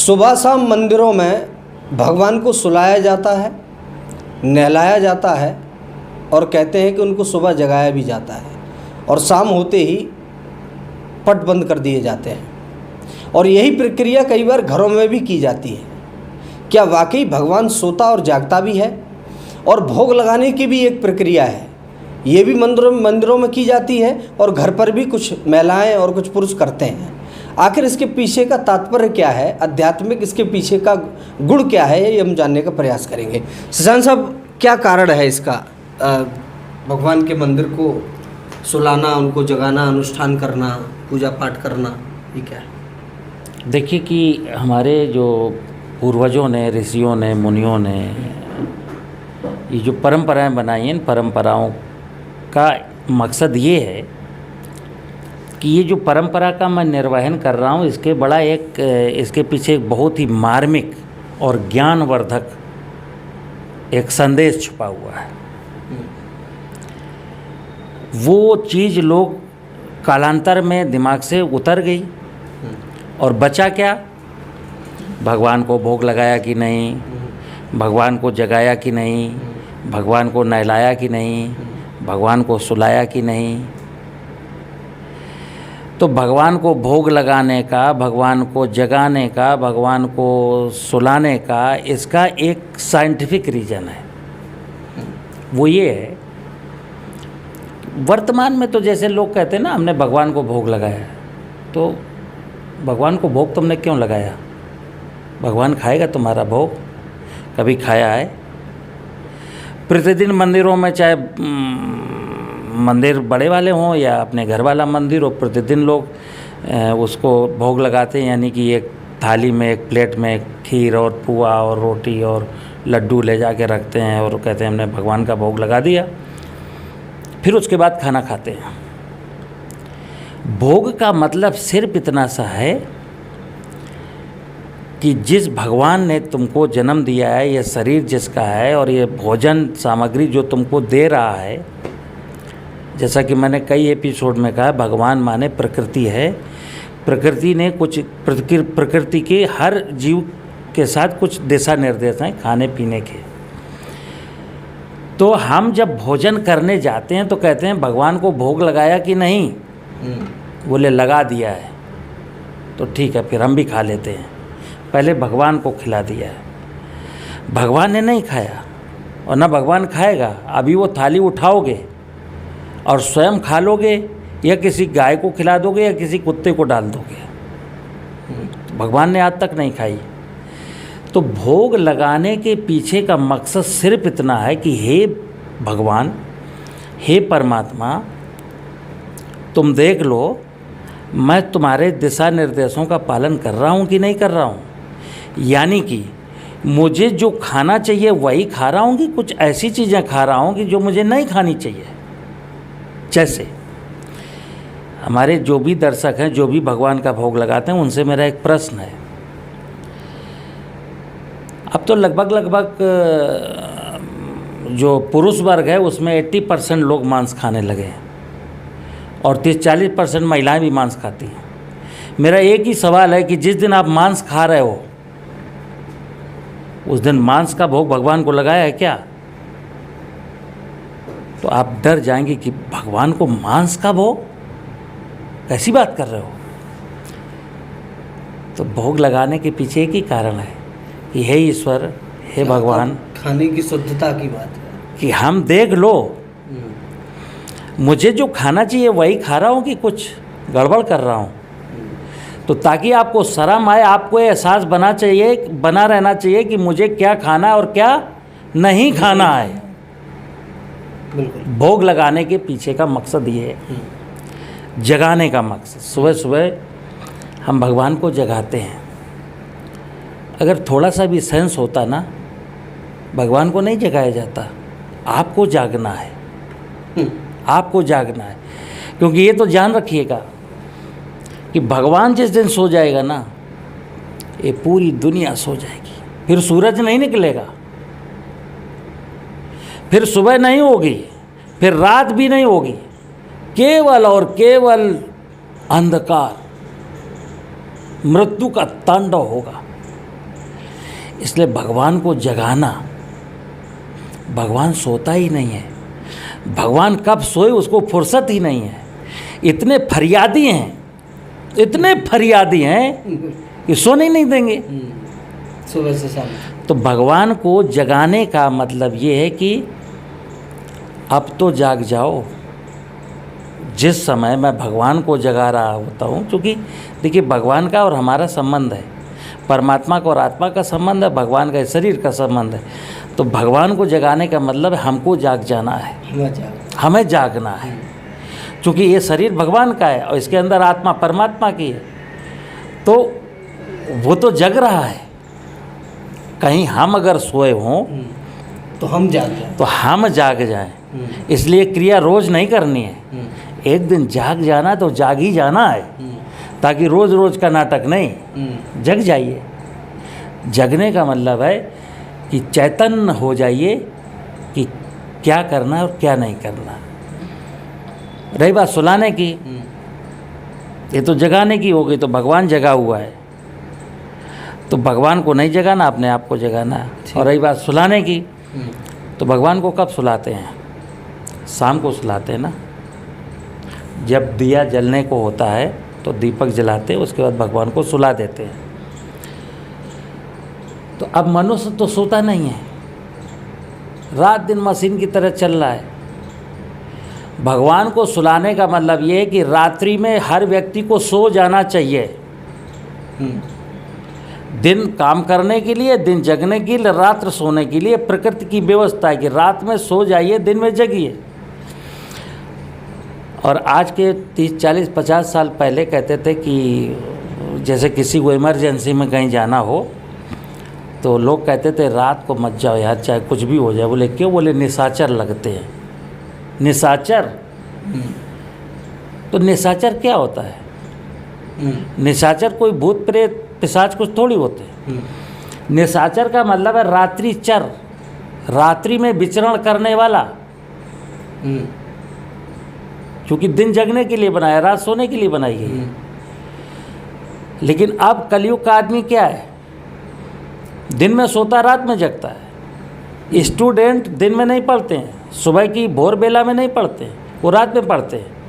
सुबह शाम मंदिरों में भगवान को सुलाया जाता है, नहलाया जाता है और कहते हैं कि उनको सुबह जगाया भी जाता है और शाम होते ही पट बंद कर दिए जाते हैं। और यही प्रक्रिया कई बार घरों में भी की जाती है। क्या वाकई भगवान सोता और जागता भी है? और भोग लगाने की भी एक प्रक्रिया है, ये भी मंदिरों में की जाती है और घर पर भी कुछ महिलाएं और कुछ पुरुष करते हैं। आखिर इसके पीछे का तात्पर्य क्या है, आध्यात्मिक इसके पीछे का गुण क्या है, ये हम जानने का प्रयास करेंगे। शशांक साहब, क्या कारण है इसका, भगवान के मंदिर को सुलाना, उनको जगाना, अनुष्ठान करना, पूजा पाठ करना, ये क्या है? देखिए कि हमारे जो पूर्वजों ने, ऋषियों ने, मुनियों ने ये जो परंपराएं बनाई हैं, इन परंपराओं का मकसद ये है कि ये जो परंपरा का मैं निर्वहन कर रहा हूँ, इसके पीछे एक बहुत ही मार्मिक और ज्ञानवर्धक एक संदेश छुपा हुआ है। वो चीज़ लोग कालांतर में दिमाग से उतर गई और बचा क्या? भगवान को भोग लगाया कि नहीं, भगवान को जगाया कि नहीं, भगवान को नहलाया कि नहीं, भगवान को सुलाया कि नहीं। तो भगवान को भोग लगाने का, भगवान को जगाने का, भगवान को सुलाने का इसका एक साइंटिफिक रीज़न है। वो ये है, वर्तमान में तो जैसे लोग कहते हैं ना, हमने भगवान को भोग लगाया, तो भगवान को भोग तुमने क्यों लगाया? भगवान खाएगा तुम्हारा भोग? कभी खाया है? प्रतिदिन मंदिरों में, चाहे मंदिर बड़े वाले हों या अपने घर वाला मंदिर हो, प्रतिदिन लोग उसको भोग लगाते हैं। यानी कि एक थाली में, एक प्लेट में खीर और पुआ और रोटी और लड्डू ले जाके रखते हैं और कहते हैं हमने भगवान का भोग लगा दिया। फिर उसके बाद खाना खाते हैं। भोग का मतलब सिर्फ इतना सा है कि जिस भगवान ने तुमको जन्म दिया है, ये शरीर जिसका है और ये भोजन सामग्री जो तुमको दे रहा है, जैसा कि मैंने कई एपिसोड में कहा, भगवान माने प्रकृति है। प्रकृति ने कुछ प्रकृति के हर जीव के साथ कुछ दिशा निर्देश हैं खाने पीने के। तो हम जब भोजन करने जाते हैं तो कहते हैं भगवान को भोग लगाया कि नहीं? बोले लगा दिया है। तो ठीक है, फिर हम भी खा लेते हैं। पहले भगवान को खिला दिया है, भगवान ने नहीं खाया और ना भगवान खाएगा। अभी वो थाली उठाओगे और स्वयं खा लोगे या किसी गाय को खिला दोगे या किसी कुत्ते को डाल दोगे। भगवान ने आज तक नहीं खाई। तो भोग लगाने के पीछे का मकसद सिर्फ इतना है कि हे भगवान, हे परमात्मा, तुम देख लो मैं तुम्हारे दिशा निर्देशों का पालन कर रहा हूँ कि नहीं कर रहा हूँ। यानी कि मुझे जो खाना चाहिए वही खा रहा हूँ कि कुछ ऐसी चीज़ें खा रहा हूँ कि जो मुझे नहीं खानी चाहिए। जैसे हमारे जो भी दर्शक हैं, जो भी भगवान का भोग लगाते हैं, उनसे मेरा एक प्रश्न है। अब तो लगभग जो पुरुष वर्ग है उसमें 80% लोग मांस खाने लगे हैं और 30-40% महिलाएं भी मांस खाती हैं। मेरा एक ही सवाल है कि जिस दिन आप मांस खा रहे हो उस दिन मांस का भोग भगवान को लगाया है क्या? तो आप डर जाएंगे कि भगवान को मांस का भोग, कैसी बात कर रहे हो? तो भोग लगाने के पीछे एक ही कारण है कि हे ईश्वर, हे भगवान, खाने की शुद्धता की बात है कि हम देख लो मुझे जो खाना चाहिए वही खा रहा हूँ कि कुछ गड़बड़ कर रहा हूँ। तो ताकि आपको शर्म आए, आपको एहसास बना रहना चाहिए कि मुझे क्या खाना है और क्या नहीं खाना है। भोग लगाने के पीछे का मकसद ये है, जगाने का मकसद। सुबह सुबह हम भगवान को जगाते हैं। अगर थोड़ा सा भी सेंस होता ना, भगवान को नहीं जगाया जाता। आपको जागना है, आपको जागना है। क्योंकि ये तो जान रखिएगा कि भगवान जिस दिन सो जाएगा ना, ये पूरी दुनिया सो जाएगी। फिर सूरज नहीं निकलेगा, फिर सुबह नहीं होगी, फिर रात भी नहीं होगी, केवल और केवल अंधकार, मृत्यु का तांडव होगा। इसलिए भगवान को जगाना, भगवान सोता ही नहीं है, भगवान कब सोए उसको फुर्सत ही नहीं है। इतने फरियादी हैं, इतने फरियादी हैं कि सोने ही नहीं देंगे सुबह से शाम। तो भगवान को जगाने का मतलब ये है कि अब तो जाग जाओ। जिस समय मैं भगवान को जगा रहा होता हूँ, क्योंकि देखिए भगवान का और हमारा संबंध है, परमात्मा का और आत्मा का संबंध है, भगवान का शरीर का संबंध है। तो भगवान को जगाने का मतलब हमको जाग जाना है, हमें जागना है, क्योंकि ये शरीर भगवान का है और इसके अंदर आत्मा परमात्मा की है। तो वो तो जग रहा है, कहीं हम अगर सोए हों तो हम जाग जाएं, तो हम जाग जाएं। इसलिए क्रिया रोज नहीं करनी है, एक दिन जाग जाना तो जाग ही जाना है, ताकि रोज रोज का नाटक नहीं, जग जाइए। जगने का मतलब है कि चैतन्य हो जाइए कि क्या करना है और क्या नहीं करना। रही बात सुलाने की, ये तो जगाने की हो गई, तो भगवान जगा हुआ है, तो भगवान को नहीं जगाना, अपने आप को जगाना है। और रही बात सुलाने की, तो भगवान को कब सुलाते हैं? शाम को सुलाते हैं ना, जब दिया जलने को होता है तो दीपक जलाते हैं, उसके बाद भगवान को सुला देते हैं। तो अब मनुष्य तो सोता नहीं है, रात दिन मशीन की तरह चल रहा है। भगवान को सुलाने का मतलब ये है कि रात्रि में हर व्यक्ति को सो जाना चाहिए। दिन काम करने के लिए, दिन जगने के लिए, रात्र सोने के लिए प्रकृति की व्यवस्था है कि रात में सो जाइए, दिन में जगिए। और आज के 30, 40, 50 साल पहले कहते थे कि जैसे किसी को इमरजेंसी में कहीं जाना हो तो लोग कहते थे रात को मत जाओ यार, चाहे कुछ भी हो जाए। बोले क्यों? बोले निशाचर लगते हैं। निशाचर? तो निशाचर क्या होता है? निशाचर कोई भूत प्रेत पिशाच कुछ थोड़ी होते। निशाचर का मतलब है रात्रि चर, रात्रि में विचरण करने वाला। क्योंकि दिन जगने के लिए बनाया, रात सोने के लिए बनाई गई है। लेकिन अब कलयुग का आदमी क्या है? दिन में सोता, रात में जगता है। स्टूडेंट दिन में नहीं पढ़ते हैं, सुबह की भोर बेला में नहीं पढ़ते हैं, वो रात में पढ़ते हैं।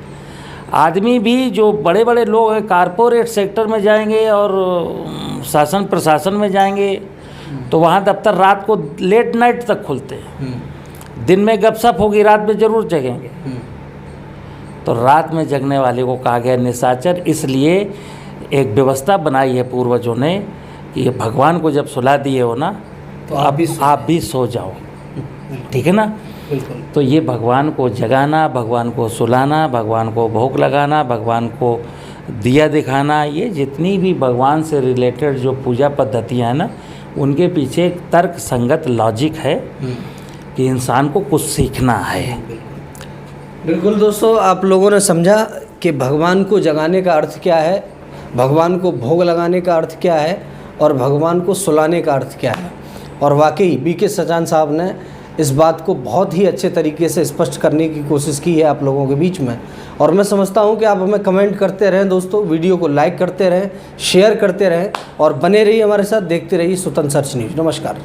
आदमी भी जो बड़े बड़े लोग हैं, कारपोरेट सेक्टर में जाएंगे और शासन प्रशासन में जाएंगे तो वहाँ दफ्तर रात को लेट नाइट तक खुलते हैं। दिन में गपशप होगी, रात में ज़रूर जगेंगे। तो रात में जगने वाले को कहा गया निशाचर। इसलिए एक व्यवस्था बनाई है पूर्वजों ने कि ये भगवान को जब सुला दिए हो ना तो आप भी सो जाओ, ठीक है ना। बिल्कुल। तो ये भगवान को जगाना, भगवान को सुलाना, भगवान को भोग लगाना, भगवान को दिया दिखाना, ये जितनी भी भगवान से रिलेटेड जो पूजा पद्धतियाँ हैं ना, उनके पीछे एक तर्क संगत लॉजिक है कि इंसान को कुछ सीखना है। बिल्कुल दोस्तों, आप लोगों ने समझा कि भगवान को जगाने का अर्थ क्या है, भगवान को भोग लगाने का अर्थ क्या है और भगवान को सुलाने का अर्थ क्या है। और वाकई बीके सचान साहब ने इस बात को बहुत ही अच्छे तरीके से स्पष्ट करने की कोशिश की है आप लोगों के बीच में। और मैं समझता हूं कि आप हमें कमेंट करते रहें दोस्तों, वीडियो को लाइक करते रहें, शेयर करते रहें और बने रहिए हमारे साथ, देखते रहिए स्वतंत्र सर्च न्यूज़। नमस्कार।